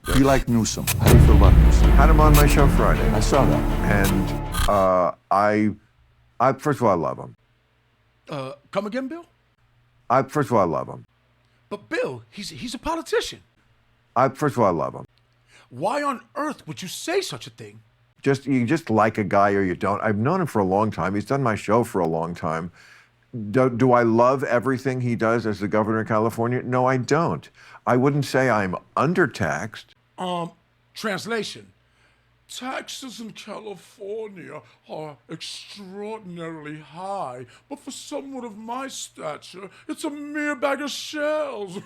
You like Newsom. How do you feel about Newsom? Had him on my show Friday. I saw that. And I first of all, I love him. Come again, Bill? First of all, I love him. But Bill, he's a politician. First of all, I love him. Why on earth would you say such a thing? You just like a guy or you don't. I've known him for a long time. He's done my show for a long time. Do I love everything he does as the governor of California? No, I don't. I wouldn't say I'm undertaxed. Translation. Taxes in California are extraordinarily high, but for someone of my stature, it's a mere bag of shells.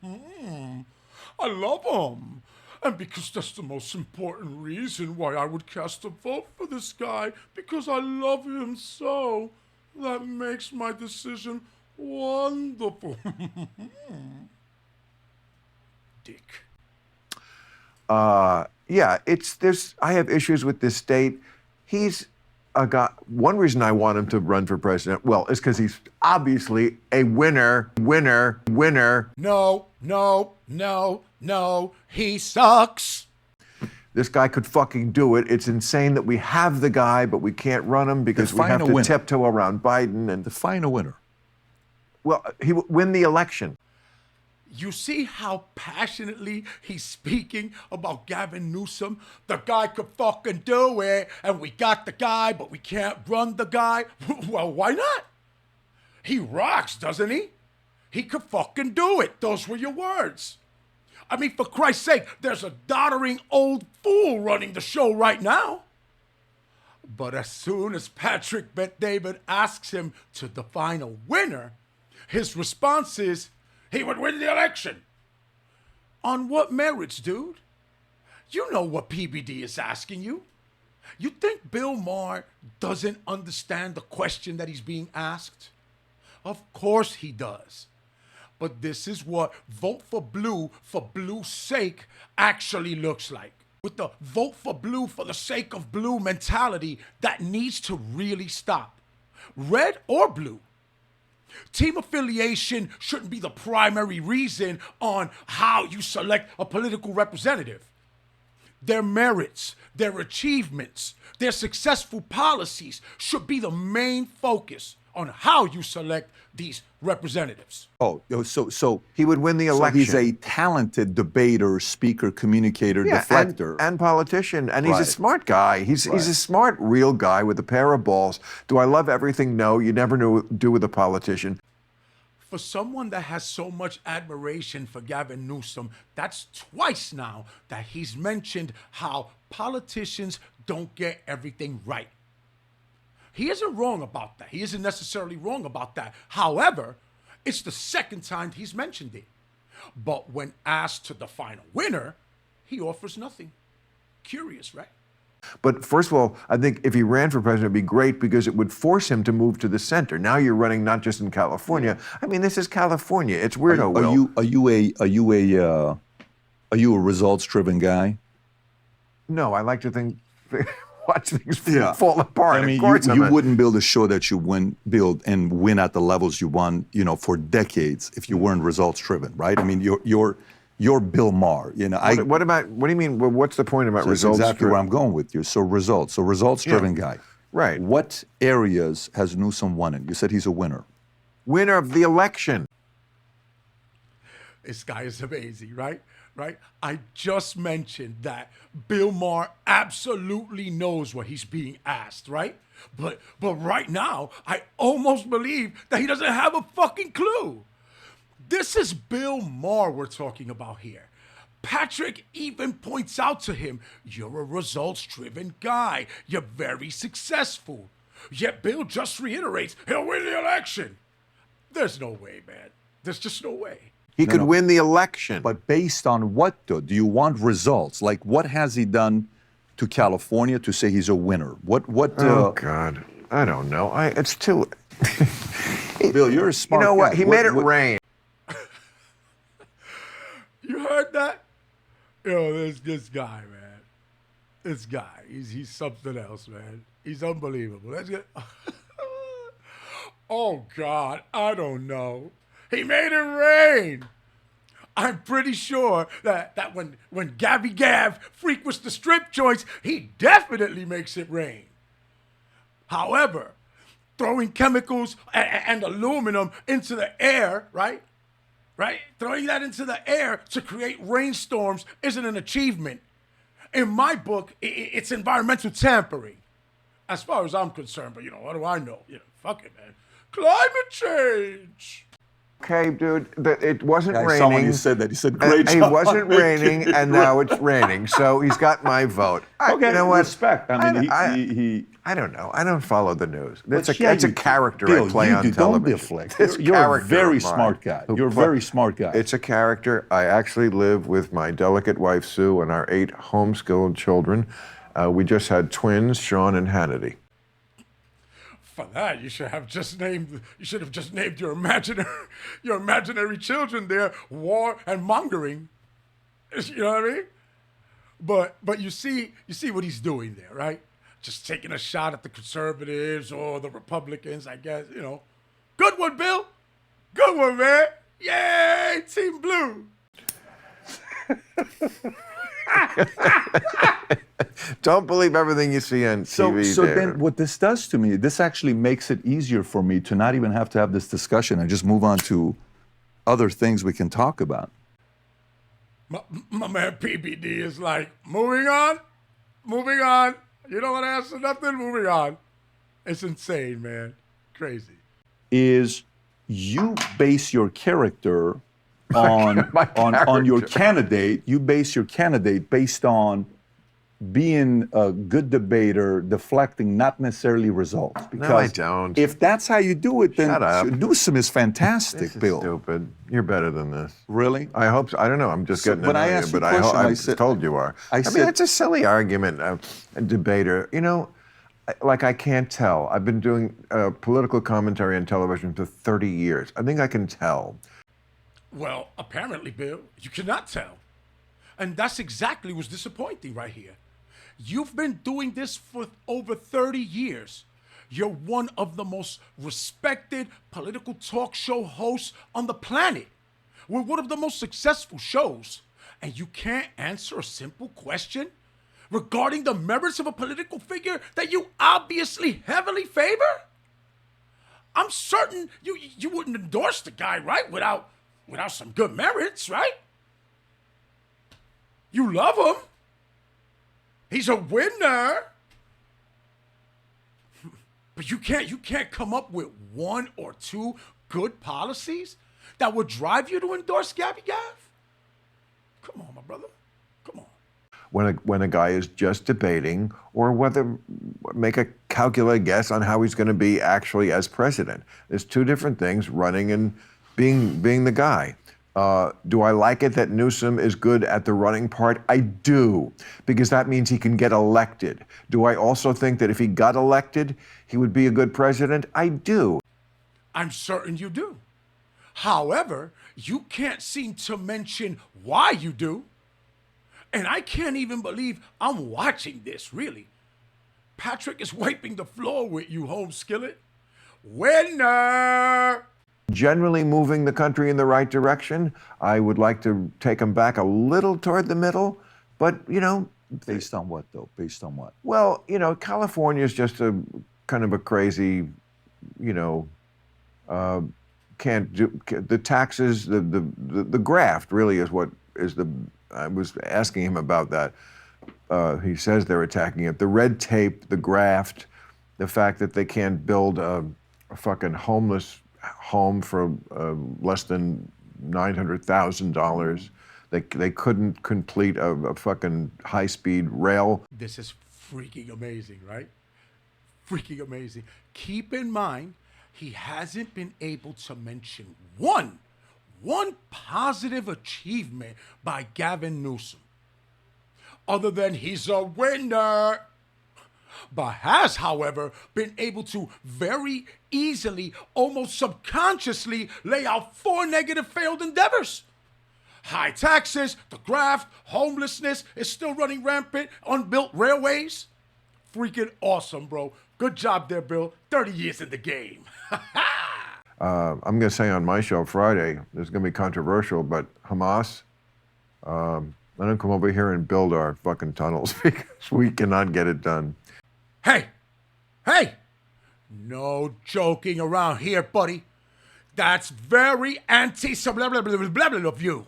I love him. And because that's the most important reason why I would cast a vote for this guy, because I love him so, that makes my decision wonderful. Dick. Yeah, I have issues with this state. He's a guy. One reason I want him to run for president, well, is because he's obviously a winner. No, he sucks. This guy could fucking do it. It's insane that we have the guy, but we can't run him because we have to tiptoe around Biden and Define a winner. Well, he will win the election. You see how passionately he's speaking about Gavin Newsom? The guy could fucking do it, and we got the guy, but we can't run the guy. Well, why not? He rocks, doesn't he? He could fucking do it. Those were your words. I mean, for Christ's sake, there's a doddering old fool running the show right now. But as soon as Patrick Bet-David asks him to define a winner, his response is, he would win the election. On what merits, dude? You know what PBD is asking you. You think Bill Maher doesn't understand the question that he's being asked? Of course he does. But this is what vote for blue's sake actually looks like. With the vote for blue for the sake of blue mentality that needs to really stop. Red or blue. Team affiliation shouldn't be the primary reason on how you select a political representative. Their merits, their achievements, their successful policies should be the main focus on how you select these representatives. Oh, so He would win the election. he's a talented debater, speaker, communicator, deflector. and politician, and he's a Right. smart guy. He's a smart, real guy with a pair of balls. Do I love everything? No, you never do with a politician. For someone that has so much admiration for Gavin Newsom, that's twice now that he's mentioned how politicians don't get everything right. He isn't wrong about that. He isn't necessarily wrong about that. However, it's the second time he's mentioned it. But when asked to define a winner, he offers nothing. Curious, right? But first of all, I think if he ran for president, it'd be great because it would force him to move to the center. Now you're running not just in California. I mean, this is California. It's weirdo. Are you a results-driven guy? No, I like to think, watch things fall apart. I mean, of course, you wouldn't build a show that you build and win at the levels you won, for decades if you weren't results-driven, right? I mean, you're Bill Maher. What do you mean? What's the point about So results? That's exactly where I'm going with you. So results-driven guy. Right. What areas has Newsom won in? You said he's a winner. Winner of the election. This guy is amazing, right? I just mentioned that Bill Maher absolutely knows what he's being asked, right? But right now, I almost believe that he doesn't have a fucking clue. This is Bill Maher we're talking about here. Patrick even points out to him, you're a results-driven guy. You're very successful. Yet Bill just reiterates, he'll win the election. There's no way, man. There's just no way. He could win the election. But based on what, though? Do you want results? Like, what has he done to California to say he's a winner? Oh, God. I don't know. It's too... Bill, you're a smart guy. You know what? He made it rain. You heard that? Yo, this guy, man. This guy, he's something else, man. He's unbelievable. Let's get... Oh, God, I don't know. He made it rain. I'm pretty sure that when Gabby Gav frequents the strip joints, he definitely makes it rain. However, throwing chemicals and aluminum into the air, right? Throwing that into the air to create rainstorms isn't an achievement. In my book, it's environmental tampering. As far as I'm concerned, but what do I know? Fuck it, man. Climate change. Okay, dude, it wasn't I raining. saw when you said that. He said, great job. It wasn't raining, and now it's raining. So he's got my vote. Okay, you know what? respect. I mean, he I don't know. I don't follow the news. That's But yeah, a you- character Bill, I play you on do. television. Don't deflect. It's You're a character very of mine smart guy. who You're a play- very smart guy. It's a character. I actually live with my delicate wife, Sue, and our 8 homeschooled children. We just had twins, Sean and Hannity. For that, you should have just named your imaginary children there war and mongering. You know what I mean? But you see what he's doing there, right? Just taking a shot at the conservatives or the Republicans, I guess. Good one, Bill. Good one, man. Yay, Team Blue. Don't believe everything you see on TV. So there. then what this does to me, this actually makes it easier for me to not even have to have this discussion and just move on to other things we can talk about. My man PBD is like, moving on. You don't want to answer nothing, moving on. It's insane, man. Crazy. Is you base your character on on your candidate. You base your candidate based on being a good debater, deflecting, not necessarily results. Because I don't. If that's how you do it, then Shut up. Newsom is fantastic, This is Bill. stupid. You're better than this. Really? I hope so. I don't know. I'm just getting when to I know you, asked you but a question, I I said- told you are. I mean, said- it's a silly argument. A debater, like I can't tell. I've been doing political commentary on television for 30 years. I think I can tell. Well, apparently, Bill, you cannot tell. And that's exactly what's disappointing right here. You've been doing this for over 30 years. You're one of the most respected political talk show hosts on the planet. We're one of the most successful shows. And you can't answer a simple question regarding the merits of a political figure that you obviously heavily favor? I'm certain you wouldn't endorse the guy, right? Without some good merits, right? You love him. He's a winner. But you can't come up with 1 or 2 good policies that would drive you to endorse Gabby Gav? Come on, my brother. Come on. When a guy is just debating, or whether make a calculated guess on how he's going to be actually as president. There's 2 different things: running and being the guy. Do I like it that Newsom is good at the running part? I do, because that means he can get elected. Do I also think that if he got elected, he would be a good president? I do. I'm certain you do. However, you can't seem to mention why you do. And I can't even believe I'm watching this, really. Patrick is wiping the floor with you, home skillet. Winner! Generally moving the country in the right direction. I would like to take him back a little toward the middle, but Based on what, though? Based on what? well, California is just a kind of a crazy, can't do the taxes, the graft really is what is the. I was asking him about that. He says they're attacking it. The red tape, the graft, the fact that they can't build a fucking homeless home for less than $900,000. They couldn't complete a fucking high-speed rail. This is freaking amazing, right? Freaking amazing. Keep in mind, he hasn't been able to mention one positive achievement by Gavin Newsom, other than he's a winner, but has, however, been able to very easily, almost subconsciously, lay out 4 negative failed endeavors. High taxes, the graft, homelessness is still running rampant, unbuilt railways. Freaking awesome, bro. Good job there, Bill. 30 years in the game. I'm going to say on my show Friday, this is going to be controversial, but Hamas, let them come over here and build our fucking tunnels because we cannot get it done. Hey, no joking around here, buddy. That's very anti-blah of you.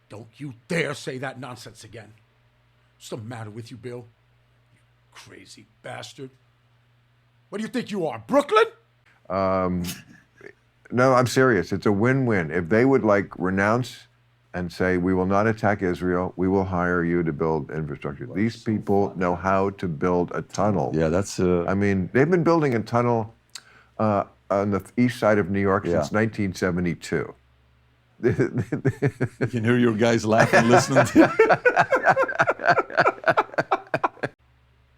Don't you dare say that nonsense again. What's the matter with you, Bill? You crazy bastard. What do you think you are, Brooklyn? No, I'm serious. It's a win-win. If they would like renounce and say, we will not attack Israel, we will hire you to build infrastructure. These people know how to build a tunnel. Yeah, that's. I mean, they've been building a tunnel on the east side of New York since 1972. You can hear your guys laughing, listening to.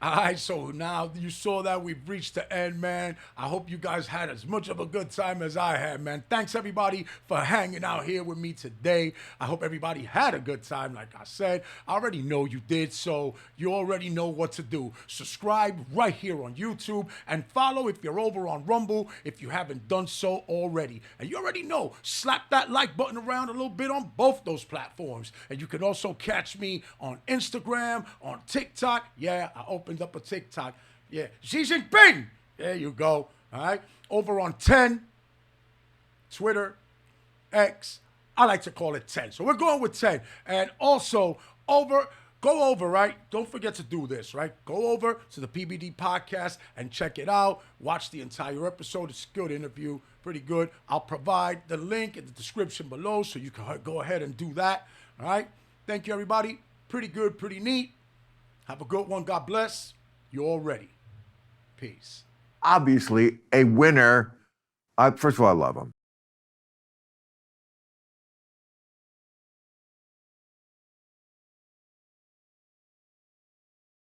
All right, so now you saw that we've reached the end, man. I hope you guys had as much of a good time as I had, man. Thanks, everybody, for hanging out here with me today. I hope everybody had a good time, like I said. I already know you did, so you already know what to do. Subscribe right here on YouTube and follow if you're over on Rumble if you haven't done so already. And you already know, slap that like button around a little bit on both those platforms. And you can also catch me on Instagram, on TikTok. Yeah, I opened up a TikTok. Yeah, Xi Jinping. There you go. All right. Over on 10, Twitter, X. I like to call it 10. So we're going with 10. And also go over, right? Don't forget to do this, right? Go over to the PBD podcast and check it out. Watch the entire episode. It's a good interview. Pretty good. I'll provide the link in the description below so you can go ahead and do that. All right. Thank you, everybody. Pretty good, pretty neat. Have a good one. God bless. You're all ready. Peace. Obviously, a winner. First of all, I love him.